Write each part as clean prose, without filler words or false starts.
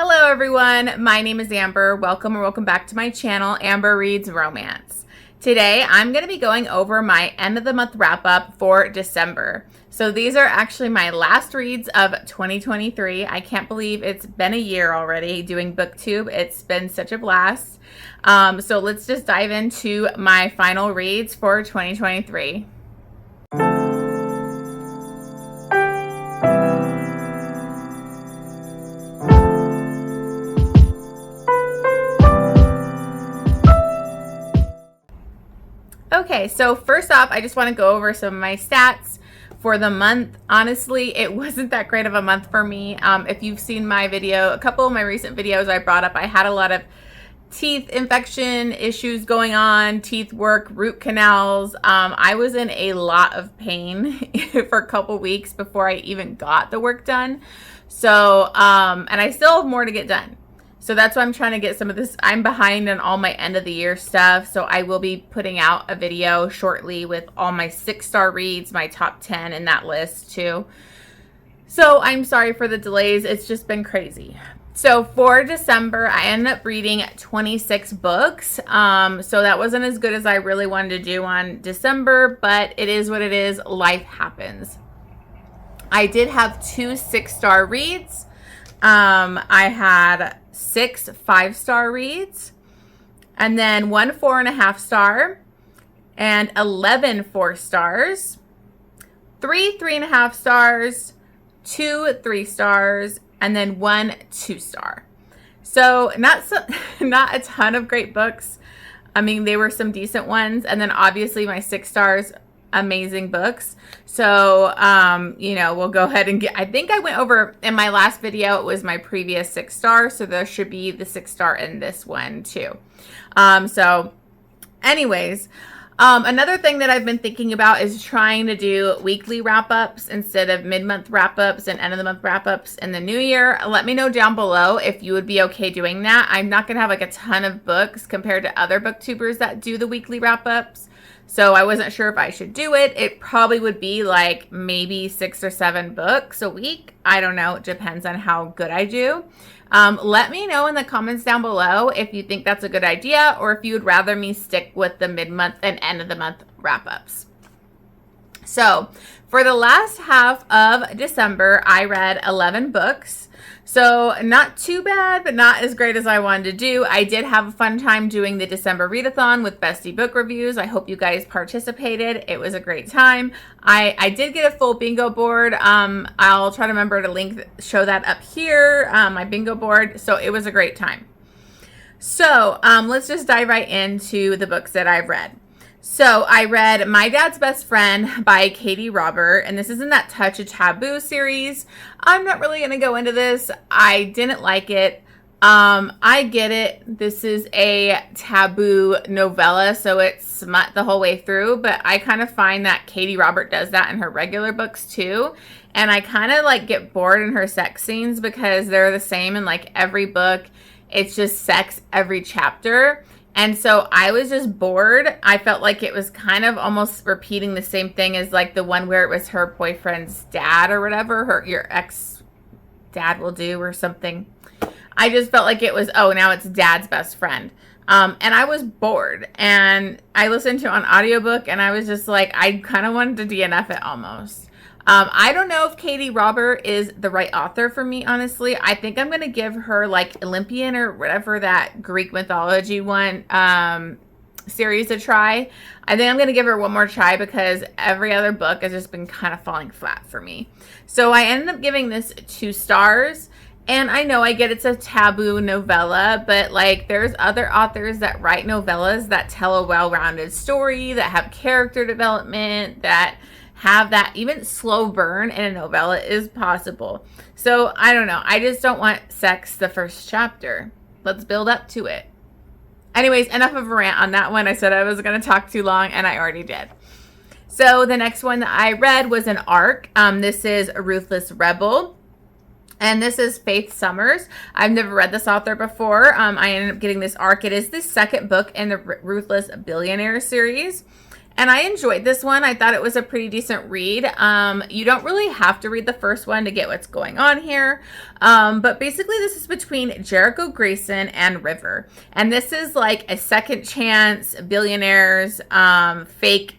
Hello everyone, my name is Amber. Welcome or welcome back to my channel, Amber Reads Romance. Today I'm going to be going over my end of the month wrap up for December. So these are actually my last reads of 2023. I can't believe it's been a year already doing booktube. It's been such a blast. So let's just dive into my final reads for 2023. Okay, so first off, I just want to go over some of my stats for the month. Honestly, it wasn't that great of a month for me. If you've seen my video, a couple of my recent videos I brought up, I had a lot of teeth infection issues going on, teeth work, root canals. I was in a lot of pain for a couple weeks before I even got the work done. So, and I still have more to get done. So that's why I'm trying to get some of this. I'm behind on all my end of the year stuff. So I will be putting out a video shortly with all my 6-star reads, my top 10 in that list too. So I'm sorry for the delays. It's just been crazy. So for December, I ended up reading 26 books. So that wasn't as good as I really wanted to do on December, but it is what it is. Life happens. I did have 2 6-star reads. I had 6 5-star reads, and then 1 4.5 star, and 11 4 stars, 3 3.5 stars, 2 3 stars, and then 1 2 star. So not a ton of great books. I mean, they were some decent ones, and then obviously my 6 stars, amazing books. So you know, we'll go ahead and get, I think I went over in my last video, it was my previous 6-star, so there should be the 6-star in this one too. So anyways, another thing that I've been thinking about is trying to do weekly wrap-ups instead of mid-month wrap-ups and end-of-the-month wrap-ups in the new year. Let me know down below if you would be okay doing that. I'm not going to have like a ton of books compared to other booktubers that do the weekly wrap-ups. So I wasn't sure if I should do it. It probably would be like maybe 6 or 7 books a week. I don't know. It depends on how good I do. Let me know in the comments down below if you think that's a good idea or if you would rather me stick with the mid-month and end-of-the-month wrap-ups. So for the last half of December, I read 11 books. So not too bad, but not as great as I wanted to do. I did have a fun time doing the December readathon with Bestie Book Reviews. I hope you guys participated. It was a great time. I did get a full bingo board. I'll try to remember to show that up here, my bingo board. So it was a great time. So let's just dive right into the books that I've read. So I read My Dad's Best Friend by Katee Robert, and this is in that Touch a Taboo series. I'm not really going to go into this. I didn't like it. I get it. This is a taboo novella, so it's smut the whole way through, but I kind of find that Katee Robert does that in her regular books too. And I kind of like get bored in her sex scenes because they're the same in like every book. It's just sex every chapter. And so I was just bored. I felt like it was kind of almost repeating the same thing as like the one where it was her boyfriend's dad or whatever, your ex dad will do or something. I just felt like it was, oh, now it's dad's best friend. And I was bored, and I listened to it on audiobook, and I was just like, I kind of wanted to DNF it almost. I don't know if Katee Robert is the right author for me, honestly. I think I'm going to give her like Olympian or whatever that Greek mythology one series a try. I think I'm going to give her one more try because every other book has just been kind of falling flat for me. So I ended up giving this 2 stars. And I know I get it's a taboo novella, but like there's other authors that write novellas that tell a well-rounded story, that have character development, that have that even slow burn in a novella is possible. So I don't know. I just don't want sex the first chapter. Let's build up to it. Anyways, enough of a rant on that one. I said I was going to talk too long and I already did. So the next one that I read was an ARC. This is Ruthless Rebel. And this is Faith Summers. I've never read this author before. I ended up getting this ARC. It is the second book in the Ruthless Billionaire series. And I enjoyed this one. I thought it was a pretty decent read. You don't really have to read the first one to get what's going on here. But basically this is between Jericho Grayson and River. And this is like a second chance billionaires, fake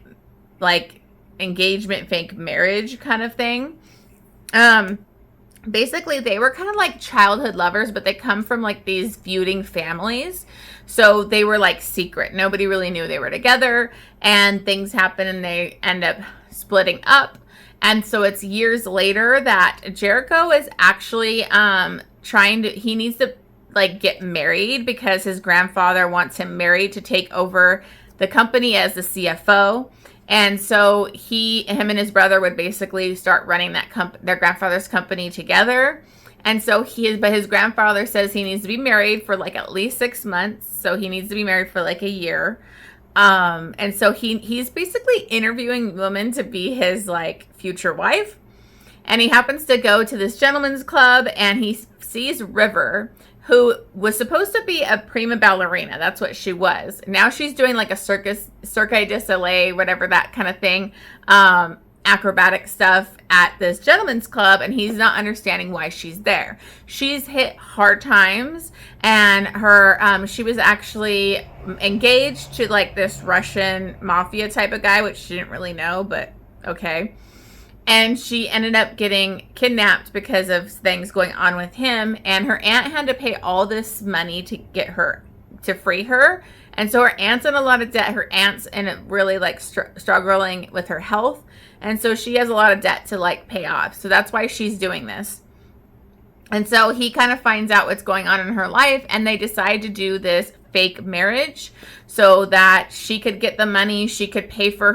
like engagement, fake marriage kind of thing. Basically they were kind of like childhood lovers, but they come from like these feuding families. So they were like secret. Nobody really knew they were together, and things happen and they end up splitting up. And so it's years later that Jericho is actually he needs to like get married because his grandfather wants him married to take over the company as the CFO. And so him and his brother would basically start running their grandfather's company together. And so but his grandfather says he needs to be married for like at least 6 months. So he needs to be married for like a year. And so he's basically interviewing women to be his like future wife. And he happens to go to this gentleman's club and he sees River, who was supposed to be a prima ballerina. That's what she was. Now she's doing like a Cirque du Soleil, whatever that kind of thing, acrobatic stuff at this gentleman's club, and he's not understanding why she's there. She's hit hard times, and she was actually engaged to like this Russian mafia type of guy, which she didn't really know, but okay. And she ended up getting kidnapped because of things going on with him. And her aunt had to pay all this money to get her, to free her. And so her aunt's in a lot of debt. Her aunt's in a really like struggling with her health. And so she has a lot of debt to like pay off. So that's why she's doing this. And so he kind of finds out what's going on in her life. And they decide to do this fake marriage so that she could get the money. She could pay for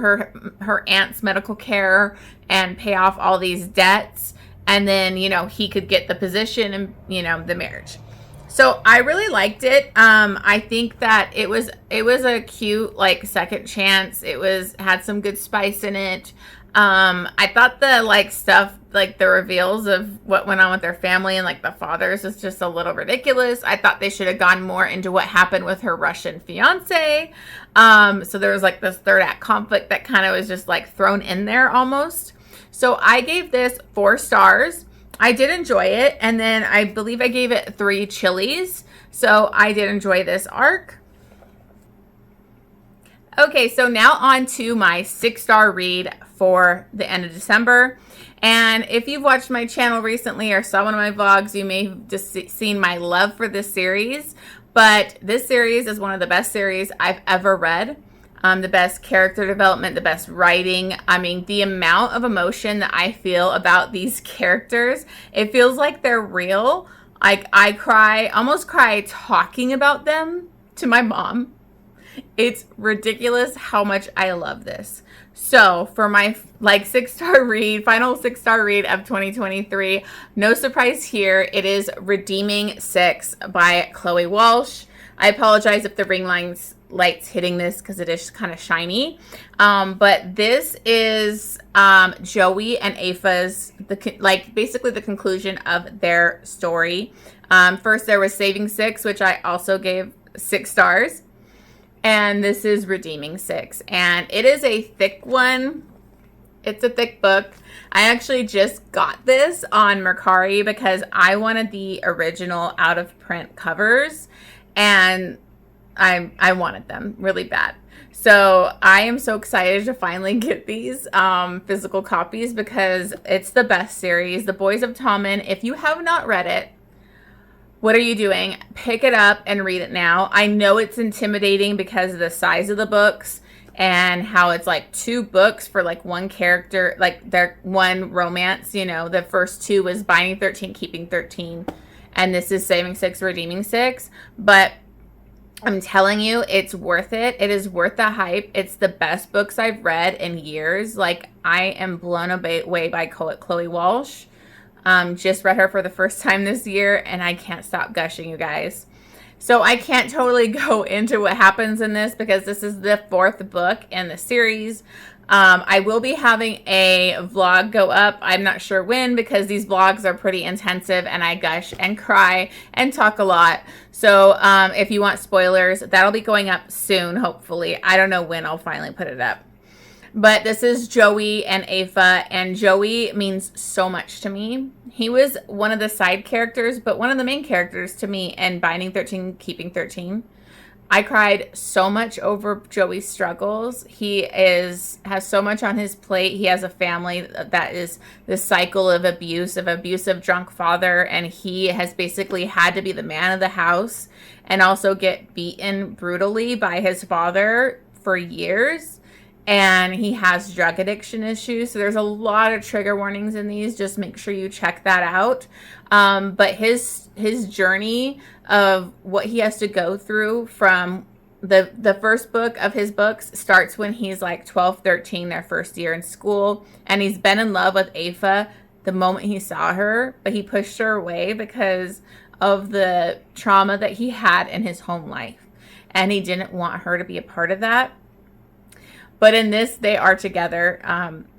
her aunt's medical care and pay off all these debts, and then he could get the position and the marriage. So I really liked it. I think that it was a cute like second chance. It had some good spice in it. I thought the like stuff, like the reveals of what went on with their family and like the fathers was just a little ridiculous. I thought they should have gone more into what happened with her Russian fiance. So there was like this third act conflict that kind of was just like thrown in there almost. So I gave this 4 stars. I did enjoy it. And then I believe I gave it 3 chilies. So I did enjoy this arc. Okay, so now on to my 6-star read for the end of December. And if you've watched my channel recently or saw one of my vlogs, you may have just seen my love for this series. But this series is one of the best series I've ever read. The best character development, the best writing. I mean, the amount of emotion that I feel about these characters, it feels like they're real. I almost cry talking about them to my mom. It's ridiculous how much I love this. So for my like 6-star read, final 6-star read of 2023, no surprise here, it is Redeeming 6 by Chloe Walsh. I apologize if the ring light's hitting this because it is kind of shiny. But this is Joey and Aoife's, basically the conclusion of their story. First there was Saving 6, which I also gave 6 stars. And this is Redeeming 6. And it is a thick one. It's a thick book. I actually just got this on Mercari because I wanted the original out of print covers. And I wanted them really bad. So I am so excited to finally get these physical copies because it's the best series. The Boys of Tommen. If you have not read it, what are you doing? Pick it up and read it now. I know it's intimidating because of the size of the books and how it's like 2 books for like one character, like their one romance. The first 2 was Binding 13, Keeping 13, and this is Saving 6, Redeeming 6. But I'm telling you, it's worth it. It is worth the hype. It's the best books I've read in years. Like, I am blown away by Chloe Walsh. Just read her for the first time this year, and I can't stop gushing, you guys. So I can't totally go into what happens in this because this is the 4th book in the series. I will be having a vlog go up. I'm not sure when because these vlogs are pretty intensive and I gush and cry and talk a lot. So if you want spoilers, that'll be going up soon, hopefully. I don't know when I'll finally put it up. But this is Joey and Aoife, and Joey means so much to me. He was one of the side characters, but one of the main characters to me in Binding 13, Keeping 13. I cried so much over Joey's struggles. He has so much on his plate. He has a family that is this cycle of abuse, of abusive drunk father, and he has basically had to be the man of the house and also get beaten brutally by his father for years. And he has drug addiction issues. So there's a lot of trigger warnings in these. Just make sure you check that out. But his journey of what he has to go through from the first book of his books starts when he's like 12, 13, their first year in school. And he's been in love with Aoife the moment he saw her, but he pushed her away because of the trauma that he had in his home life. And he didn't want her to be a part of that. But in this, they are together.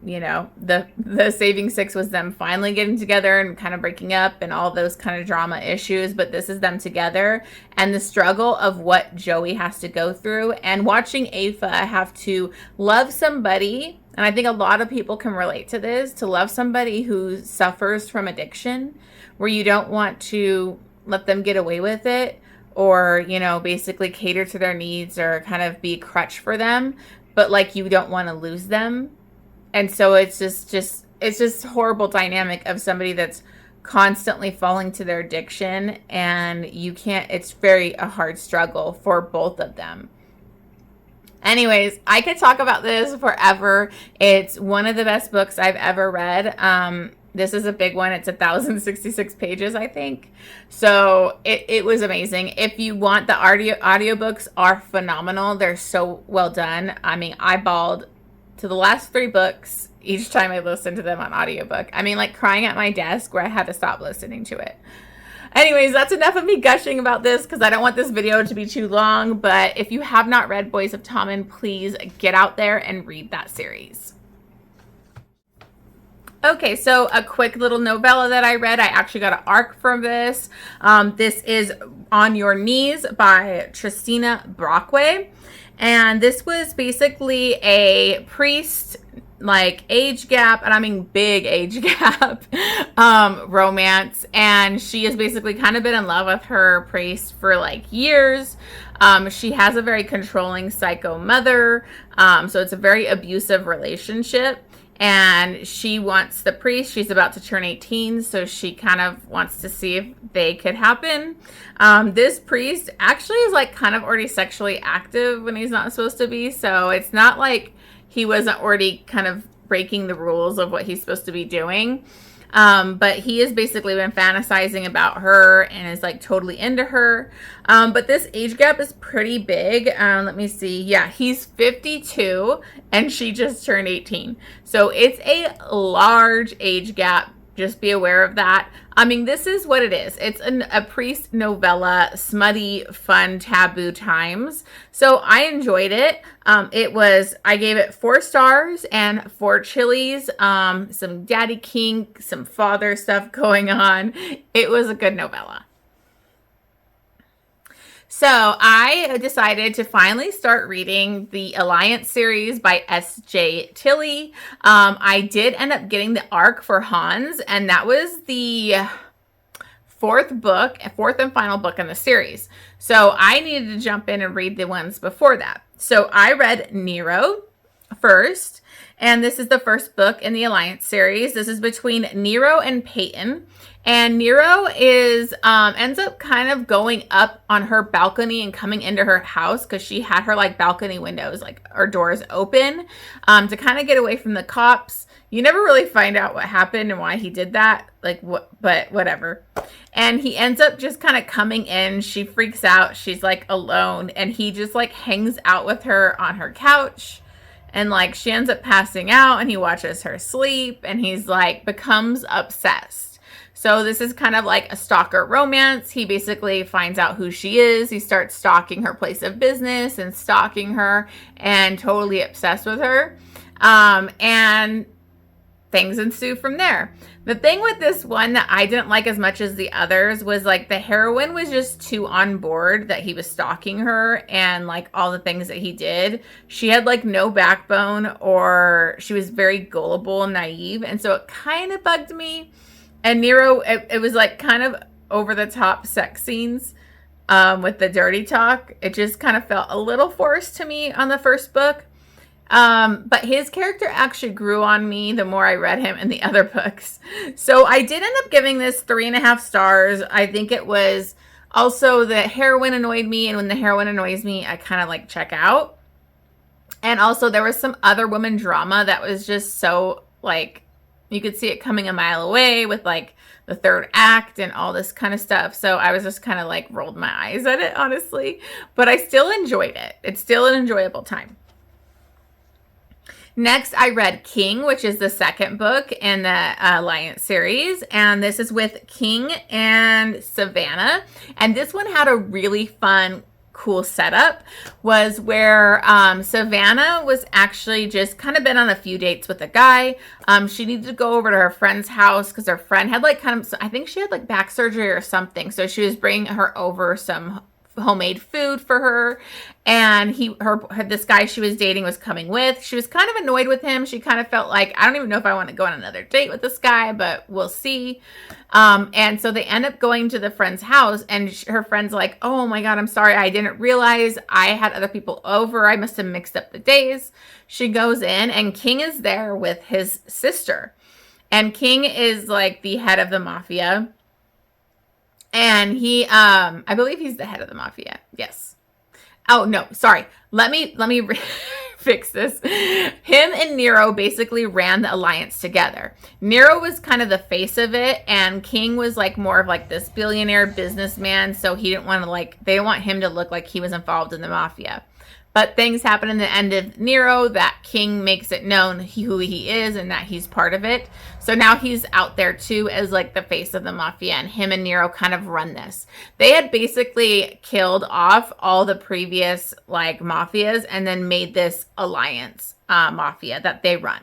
You know, the Saving Six was them finally getting together and kind of breaking up and all those kind of drama issues. But this is them together and the struggle of what Joey has to go through and watching Aoife have to love somebody. And I think a lot of people can relate to this, to love somebody who suffers from addiction, where you don't want to let them get away with it or, you know, basically cater to their needs or kind of be a crutch for them. But like you don't want to lose them. And so it's just horrible dynamic of somebody that's constantly falling to their addiction, and you can't, it's a hard struggle for both of them. Anyways, I could talk about this forever. It's one of the best books I've ever read. This is a big one. It's 1,066 pages, I think. So it was amazing. If you want, the audiobooks are phenomenal. They're so well done. I mean, I bawled to the last 3 books each time I listened to them on audiobook. I mean, like crying at my desk where I had to stop listening to it. Anyways, that's enough of me gushing about this because I don't want this video to be too long. But if you have not read Boys of Tommen, please get out there and read that series. Okay, so a quick little novella that I read. I actually got an arc from this. This is On Your Knees by Tristina Brockway. And this was basically a priest, like age gap, and I mean big age gap, romance. And she has basically kind of been in love with her priest for like years. She has a very controlling psycho mother. So it's a very abusive relationship. And she wants the priest. She's about to turn 18, so she kind of wants to see if they could happen. This priest actually is like kind of already sexually active when he's not supposed to be. So it's not like he wasn't already kind of breaking the rules of what he's supposed to be doing. But he has basically been fantasizing about her and is like totally into her. But this age gap is pretty big. Let me see. Yeah, he's 52 and she just turned 18. So it's a large age gap. Just be aware of that. I mean, this is what it is. It's a priest novella, smutty, fun, taboo times. So I enjoyed it. I gave it 4 stars and 4 chilies, some daddy kink, some father stuff going on. It was a good novella. So I decided to finally start reading the Alliance series by S.J. Tilley. I did end up getting the arc for Hans, and that was the 4th and final book in the series. So I needed to jump in and read the ones before that. So I read Nero first, and this is the first book in the Alliance series. This is between Nero and Peyton. And Nero ends up kind of going up on her balcony and coming into her house because she had her like balcony windows, like her doors open, to kind of get away from the cops. You never really find out what happened and why he did that, but whatever. And he ends up just kind of coming in. She freaks out. She's like alone, and he just like hangs out with her on her couch. And like she ends up passing out, and he watches her sleep, and he's like becomes obsessed. So this is kind of like a stalker romance. He basically finds out who she is. He starts stalking her place of business and stalking her and totally obsessed with her. And things ensue from there. The thing with this one that I didn't like as much as the others was like the heroine was just too on board that he was stalking her and like all the things that he did. She had like no backbone, or she was very gullible and naive. And so it kind of bugged me. And Nero, it was like kind of over the top sex scenes with the dirty talk. It just kind of felt a little forced to me on the first book. But his character actually grew on me the more I read him in the other books. So I did end up giving this 3.5 stars. I think it was also the heroine annoyed me, and when the heroine annoys me, I kind of like check out. And also there was some other woman drama that was just so like, you could see it coming a mile away with like the third act and all this kind of stuff. So I was just kind of like rolled my eyes at it, honestly, but I still enjoyed it. It's still an enjoyable time. Next, I read King, which is the second book in the Alliance series. And this is with King and Savannah. And this one had a really fun, cool setup. Was where Savannah was actually just kind of been on a few dates with a guy. She needed to go over to her friend's house because her friend had like kind of, I think she had like back surgery or something. So she was bringing her over some homemade food for her, and this guy she was dating was coming with. She was kind of annoyed with him. She kind of felt like, I don't even know if I want to go on another date with this guy, but we'll see. And so they end up going to the friend's house, and her friend's like, oh my God, I'm sorry. I didn't realize I had other people over. I must have mixed up the days. She goes in, and King is there with his sister, and King is like the head of the mafia. And he, I believe he's the head of the mafia. Yes. Oh, no, sorry. Let me fix this. Him and Nero basically ran the alliance together. Nero was kind of the face of it, and King was like more of like this billionaire businessman. So he didn't want to like, they didn't want him to look like he was involved in the mafia. But things happen in the end of Nero that King makes it known who he is and that he's part of it. So now he's out there too as like the face of the mafia, and him and Nero kind of run this. They had basically killed off all the previous like mafias and then made this alliance mafia that they run.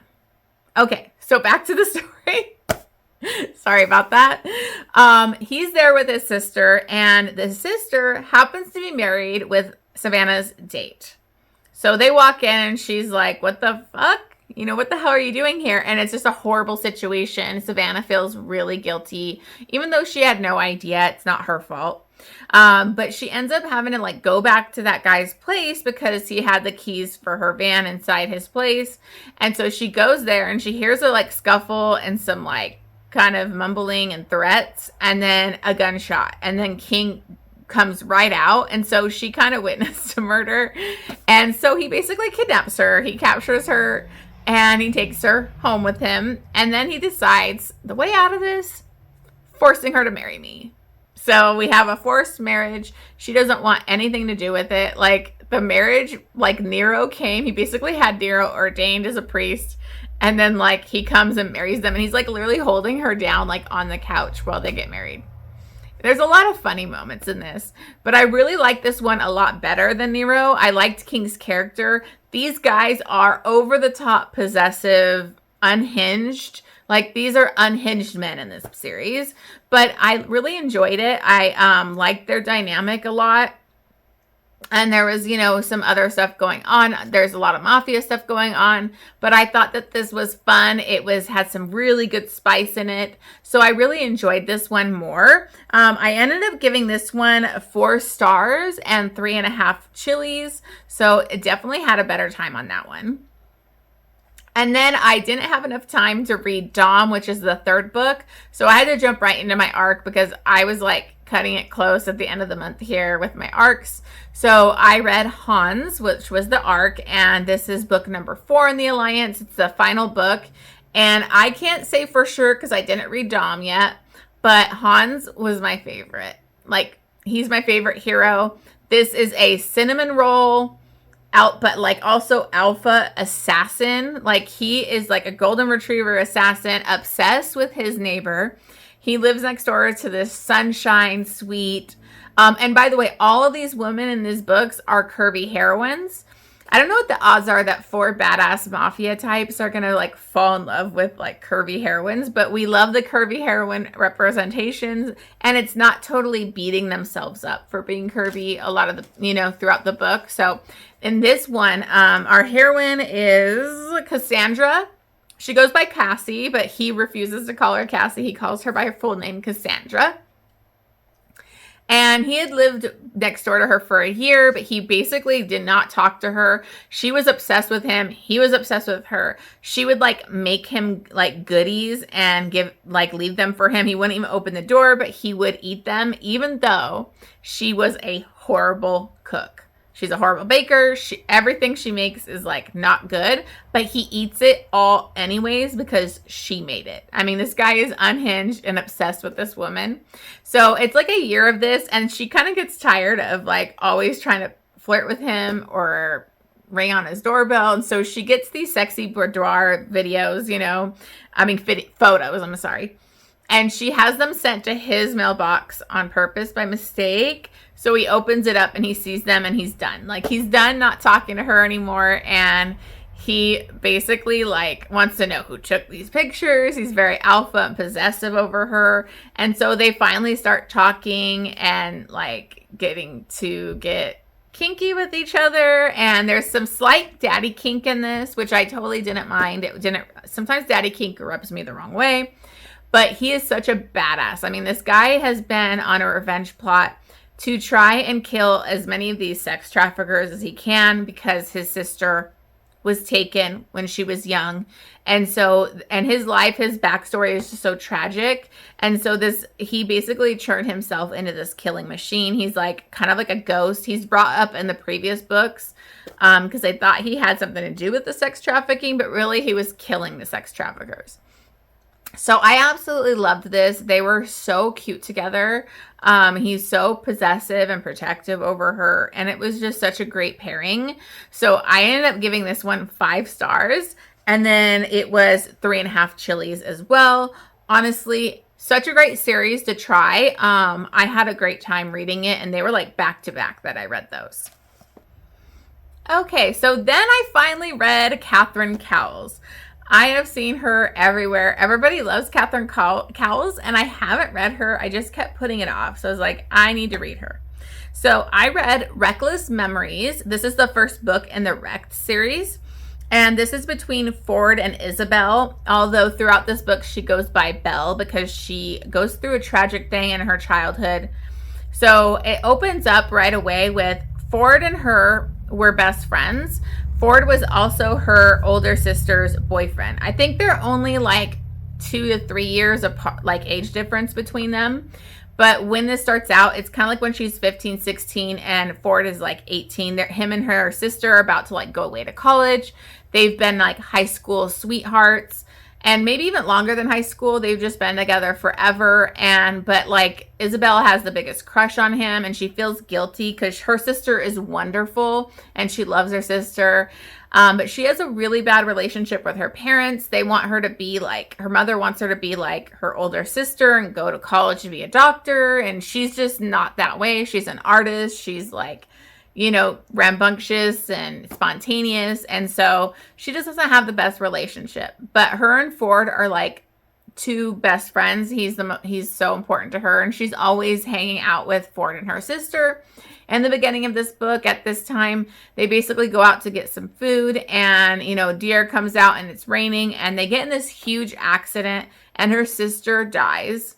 Okay, so back to the story. Sorry about that. He's there with his sister, and the sister happens to be married with Savannah's date. So they walk in, and she's like, what the fuck? You know, what the hell are you doing here? And it's just a horrible situation. Savannah feels really guilty, even though she had no idea. It's not her fault. But she ends up having to like go back to that guy's place because he had the keys for her van inside his place. And so she goes there, and she hears a like scuffle and some like kind of mumbling and threats, and then a gunshot. And then King comes right out, and so she kind of witnessed a murder, and so he basically kidnaps her. He captures her, and he takes her home with him, and then he decides the way out of this, forcing her to marry me. So we have a forced marriage. She doesn't want anything to do with it. Like the marriage, like Nero came, he basically had Nero ordained as a priest, and then like he comes and marries them, and he's like literally holding her down like on the couch while they get married. There's a lot of funny moments in this, but I really like this one a lot better than Nero. I liked King's character. These guys are over the top, possessive, unhinged. Like these are unhinged men in this series, but I really enjoyed it. I liked their dynamic a lot. And there was, you know, some other stuff going on. There's a lot of mafia stuff going on, but I thought that this was fun. It had some really good spice in it. So I really enjoyed this one more. I ended up giving this one 4 stars and 3.5 chilies. So it definitely had a better time on that one. And then I didn't have enough time to read Dom, which is the third book. So I had to jump right into my arc because I was like cutting it close at the end of the month here with my arcs. So I read Hans, which was the arc, and this is book number 4 in the Alliance. It's the final book, and I can't say for sure because I didn't read Dom yet, but Hans was my favorite. Like, he's my favorite hero. This is a cinnamon roll out, but like also alpha assassin. Like he is like a golden retriever assassin obsessed with his neighbor. He lives next door to this sunshine suite. And by the way, all of these women in these books are curvy heroines. I don't know what the odds are that 4 badass mafia types are gonna like fall in love with like curvy heroines, but we love the curvy heroine representations, and it's not totally beating themselves up for being curvy a lot of the, throughout the book. So in this one, our heroine is Cassandra. She goes by Cassie, but he refuses to call her Cassie. He calls her by her full name, Cassandra. And he had lived next door to her for a year, but he basically did not talk to her. She was obsessed with him. He was obsessed with her. She would like make him like goodies and leave them for him. He wouldn't even open the door, but he would eat them, even though she was a horrible cook. She's a horrible baker. Everything she makes is like not good, but he eats it all anyways because she made it. I mean, this guy is unhinged and obsessed with this woman. So it's like a year of this, and she kind of gets tired of like always trying to flirt with him or ring on his doorbell. And so she gets these sexy boudoir videos, photos, I'm sorry. And she has them sent to his mailbox on purpose by mistake. So he opens it up and he sees them and he's done. Like, he's done not talking to her anymore. And he basically like wants to know who took these pictures. He's very alpha and possessive over her. And so they finally start talking and like getting to get kinky with each other. And there's some slight daddy kink in this, which I totally didn't mind. Sometimes daddy kink rubs me the wrong way. But he is such a badass. I mean, this guy has been on a revenge plot to try and kill as many of these sex traffickers as he can because his sister was taken when she was young. And his life, his backstory is just so tragic. And so he basically turned himself into this killing machine. He's like kind of like a ghost. He's brought up in the previous books because they thought he had something to do with the sex trafficking, but really he was killing the sex traffickers. So I absolutely loved this. They were so cute together. He's so possessive and protective over her. And it was just such a great pairing. So I ended up giving this one 5 stars. And then it was 3.5 chilies as well. Honestly, such a great series to try. I had a great time reading it. And they were like back to back that I read those. Okay, so then I finally read Katherine Cowles. I have seen her everywhere. Everybody loves Katherine Cowles, and I haven't read her. I just kept putting it off. So I was like, I need to read her. So I read Reckless Memories. This is the first book in the Wrecked series. And this is between Ford and Isabel, although throughout this book she goes by Belle because she goes through a tragic thing in her childhood. So it opens up right away with Ford and her were best friends. Ford was also her older sister's boyfriend. I think they're only like 2 to 3 years apart, like age difference between them. But when this starts out, it's kind of like when she's 15, 16 and Ford is like 18. Him and her sister are about to like go away to college. They've been like high school sweethearts. And maybe even longer than high school. They've just been together forever. But like Isabel has the biggest crush on him and she feels guilty because her sister is wonderful and she loves her sister. But she has a really bad relationship with her parents. They want her to be like, her mother wants her to be like her older sister and go to college to be a doctor. And she's just not that way. She's an artist. She's like, rambunctious and spontaneous. And so she just doesn't have the best relationship. But her and Ford are like 2 best friends. He's so important to her. And she's always hanging out with Ford and her sister. In the beginning of this book, at this time, they basically go out to get some food. And, deer comes out and it's raining. And they get in this huge accident. And her sister dies.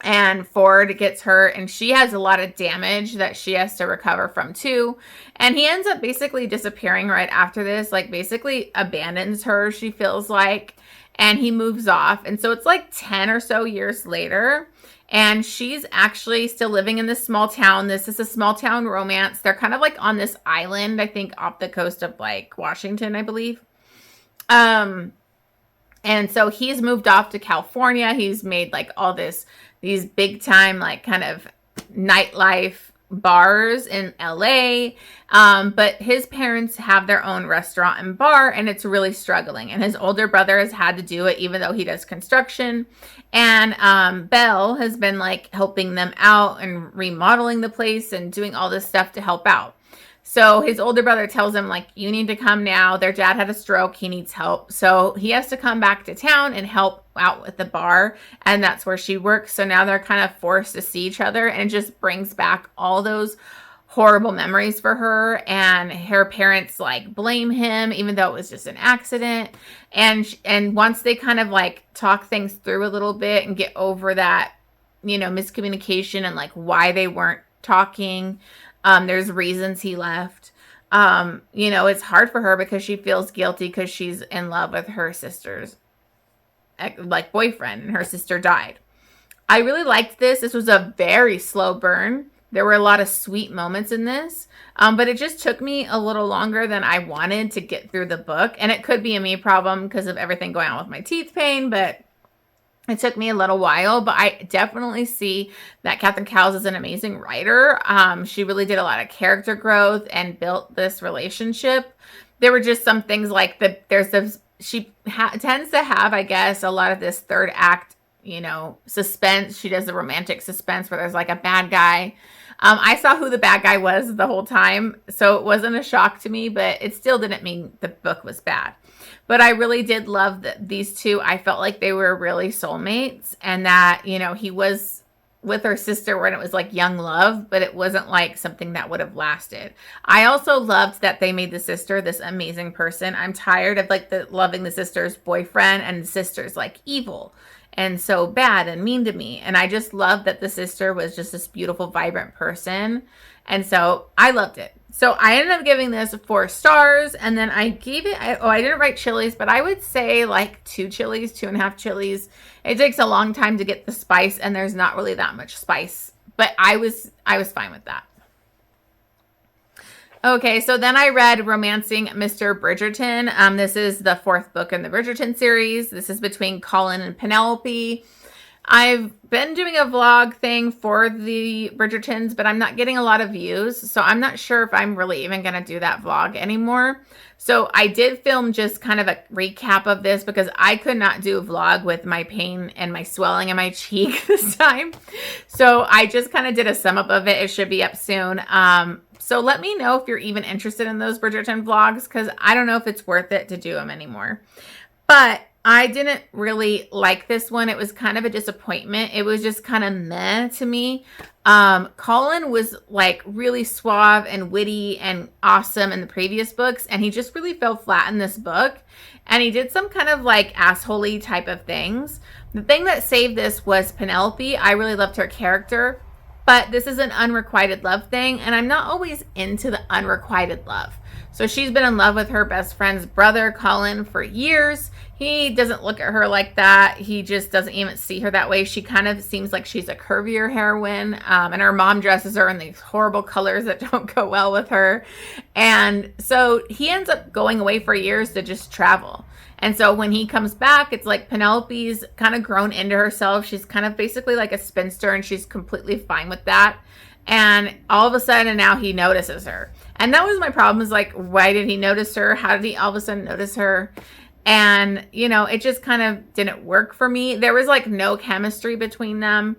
And Ford gets hurt and she has a lot of damage that she has to recover from too. And he ends up basically disappearing right after this, like basically abandons her, she feels like, and he moves off. And so it's like 10 or so years later and she's actually still living in this small town. This is a small town romance. They're kind of like on this island, I think off the coast of like Washington, I believe. And so he's moved off to California. He's made like all these big time, like kind of nightlife bars in LA. But his parents have their own restaurant and bar and it's really struggling. And his older brother has had to do it even though he does construction. And Belle has been like helping them out and remodeling the place and doing all this stuff to help out. So his older brother tells him, like, you need to come now. Their dad had a stroke. He needs help. So he has to come back to town and help out with the bar. And that's where she works. So now they're kind of forced to see each other. And it just brings back all those horrible memories for her. And her parents, like, blame him, even though it was just an accident. And once they kind of, like, talk things through a little bit and get over that, you know, miscommunication and, like, why they weren't talking, there's reasons he left. You know, it's hard for her because she feels guilty because she's in love with her sister's, like, boyfriend, and her sister died. I really liked this. This was a very slow burn. There were a lot of sweet moments in this, but it just took me a little longer than I wanted to get through the book. And it could be a me problem because of everything going on with my teeth pain, but it took me a little while. But I definitely see that Catherine Cowles is an amazing writer. She really did a lot of character growth and built this relationship. There were just some things like she tends to have, I guess, a lot of this third act, you know, suspense. She does the romantic suspense where there's like a bad guy. I saw who the bad guy was the whole time, so it wasn't a shock to me, but it still didn't mean the book was bad. But I really did love these two. I felt like they were really soulmates, and that, you know, he was with her sister when it was like young love, but it wasn't like something that would have lasted. I also loved that they made the sister this amazing person. I'm tired of like loving the sister's boyfriend, and the sister's like evil and so bad and mean to me. And I just loved that the sister was just this beautiful, vibrant person. And so I loved it. So I ended up giving this 4 stars, and then I gave it, I didn't write chilies, but I would say like 2 chilies, 2.5 chilies. It takes a long time to get the spice, and there's not really that much spice, but I was fine with that. Okay, so then I read Romancing Mr. Bridgerton. This is the 4th book in the Bridgerton series. This is between Colin and Penelope. I've been doing a vlog thing for the Bridgertons, but I'm not getting a lot of views, so I'm not sure if I'm really even going to do that vlog anymore. So I did film just kind of a recap of this because I could not do a vlog with my pain and my swelling in my cheek this time. So I just kind of did a sum up of it. It should be up soon. So let me know if you're even interested in those Bridgerton vlogs, because I don't know if it's worth it to do them anymore. But I didn't really like this one. It was kind of a disappointment. It was just kind of meh to me. Colin was like really suave and witty and awesome in the previous books, and he just really fell flat in this book. And he did some kind of like assholey type of things. The thing that saved this was Penelope. I really loved her character. But this is an unrequited love thing, and I'm not always into the unrequited love. So she's been in love with her best friend's brother, Colin, for years. He doesn't look at her like that. He just doesn't even see her that way. She kind of seems like she's a curvier heroine, and her mom dresses her in these horrible colors that don't go well with her. And so he ends up going away for years to just travel. And so when he comes back, it's like Penelope's kind of grown into herself. She's kind of basically like a spinster, and she's completely fine with that. And all of a sudden now he notices her. And that was my problem, is like, why did he notice her? How did he all of a sudden notice her? And, you know, it just kind of didn't work for me. There was like no chemistry between them.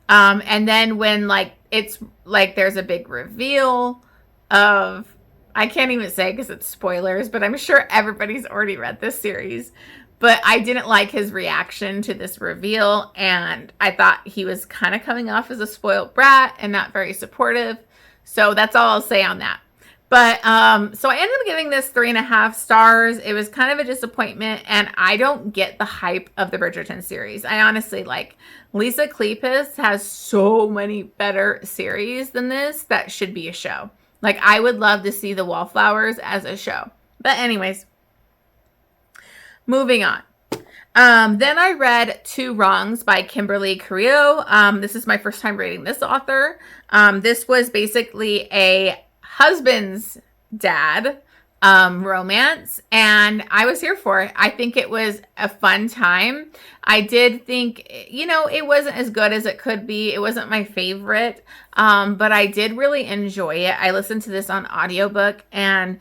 And then when like, it's like there's a big reveal of, I can't even say because it's spoilers, but I'm sure everybody's already read this series. But I didn't like his reaction to this reveal, and I thought he was kind of coming off as a spoiled brat and not very supportive. So that's all I'll say on that. But so I ended up giving this 3.5 stars. It was kind of a disappointment, and I don't get the hype of the Bridgerton series. I honestly, like, Lisa Kleypas has so many better series than this that should be a show. Like, I would love to see The Wallflowers as a show. But anyways, moving on. Then I read Two Wrongs by Kimberly Carillo. This is my first time reading this author. This was basically a husband's dad romance, and I was here for it. I think it was a fun time. I did think, you know, it wasn't as good as it could be. It wasn't my favorite, but I did really enjoy it. I listened to this on audiobook, and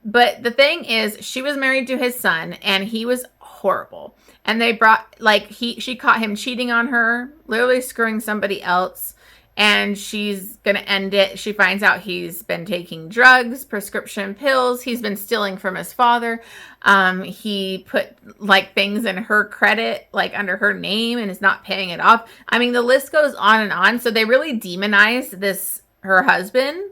but the thing is, she was married to his son, and he was horrible. And they brought, like, she caught him cheating on her, literally screwing somebody else. and she's going to end it. She finds out he's been taking drugs, prescription pills. He's been stealing from his father. He put like things in her credit, like under her name, and is not paying it off. I mean, the list goes on and on. So they really demonized her husband,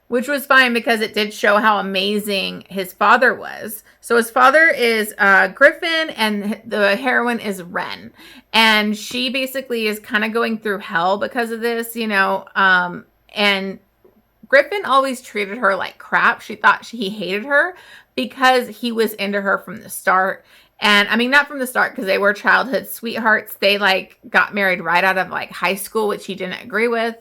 which was fine because it did show how amazing his father was. So his father is Griffin, and the heroine is Wren. And she basically is kind of going through hell because of this, you know. And Griffin always treated her like crap. She thought he hated her because he was into her from the start. And I mean, not from the start, because they were childhood sweethearts. They like got married right out of like high school, which he didn't agree with.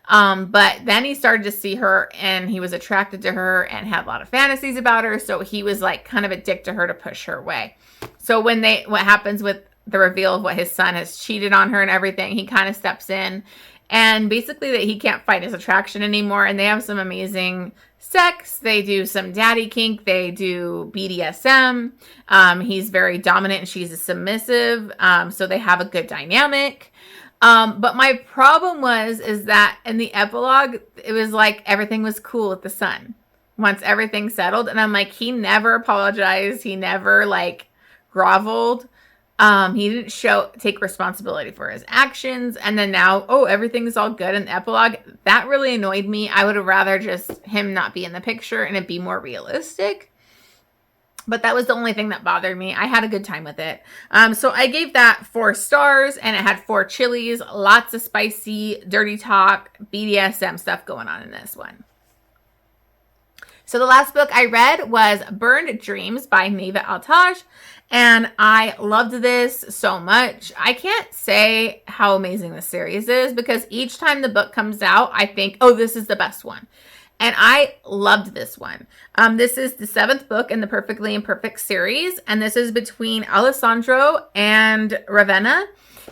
But then he started to see her, and he was attracted to her and had a lot of fantasies about her. So he was like kind of addicted to her to push her away. So what happens with the reveal of what his son has cheated on her and everything, he kind of steps in, and basically that he can't fight his attraction anymore. And they have some amazing sex. They do some daddy kink. They do BDSM. He's very dominant and she's a submissive. So they have a good dynamic. But my problem is that in the epilogue, it was like everything was cool with the son once everything settled. And I'm like, he never apologized. He never like groveled. He didn't take responsibility for his actions. And then now, everything's all good in the epilogue. That really annoyed me. I would have rather just him not be in the picture and it be more realistic. But that was the only thing that bothered me. I had a good time with it. So I gave that 4 stars, and it had 4 chilies, lots of spicy, dirty talk, BDSM stuff going on in this one. So the last book I read was Burned Dreams by Neva Altaj, and I loved this so much. I can't say how amazing this series is because each time the book comes out, I think, this is the best one. And I loved this one. This is the 7th book in the Perfectly Imperfect series. And this is between Alessandro and Ravenna.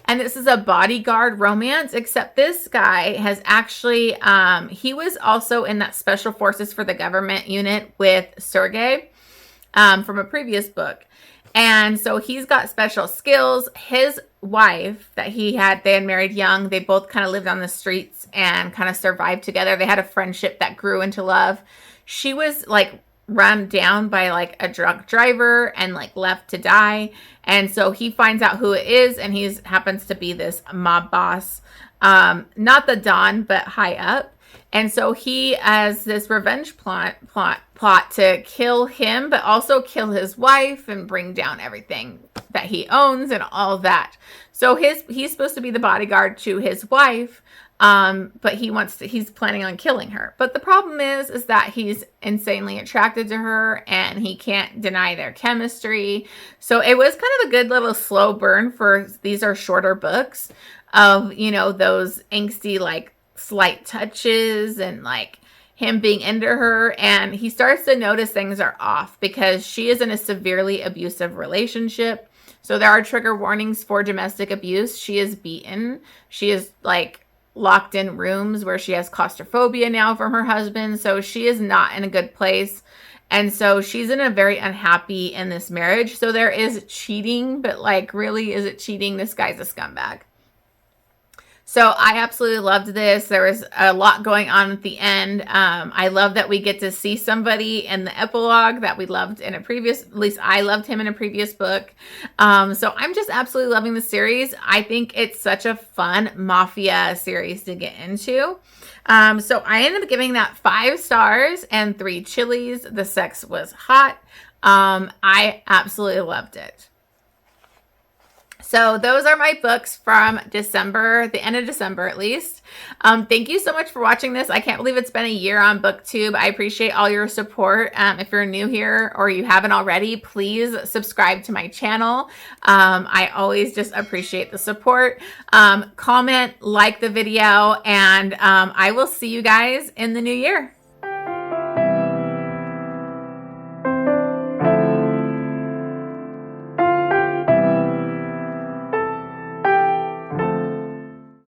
And this is a bodyguard romance, except this guy has actually, he was also in that Special Forces for the Government unit with Sergei from a previous book. And so he's got special skills. His wife they had married young. They both kind of lived on the streets and kind of survived together. They had a friendship that grew into love. She was like run down by like a drunk driver and like left to die. And so he finds out who it is, and he happens to be this mob boss. Not the Don, but high up. And so he has this revenge plot to kill him, but also kill his wife and bring down everything that he owns and all of that. So he's supposed to be the bodyguard to his wife, but he's planning on killing her. But the problem is that he's insanely attracted to her, and he can't deny their chemistry. So it was kind of a good little slow burn these are shorter books of, those angsty, like, slight touches and like him being into her, and he starts to notice things are off because she is in a severely abusive relationship. So there are trigger warnings for domestic abuse. She is beaten. She is like locked in rooms where she has claustrophobia now from her husband. So she is not in a good place. And so she's very unhappy in this marriage. So there is cheating, but like, really, is it cheating? This guy's a scumbag. So I absolutely loved this. There was a lot going on at the end. I love that we get to see somebody in the epilogue that we loved in at least I loved him in a previous book. So I'm just absolutely loving the series. I think it's such a fun mafia series to get into. So I ended up giving that 5 stars and 3 chilies. The sex was hot. I absolutely loved it. So those are my books from December, the end of December at least. Thank you so much for watching this. I can't believe it's been a year on BookTube. I appreciate all your support. If you're new here or you haven't already, please subscribe to my channel. I always just appreciate the support. Comment, like the video, and I will see you guys in the new year.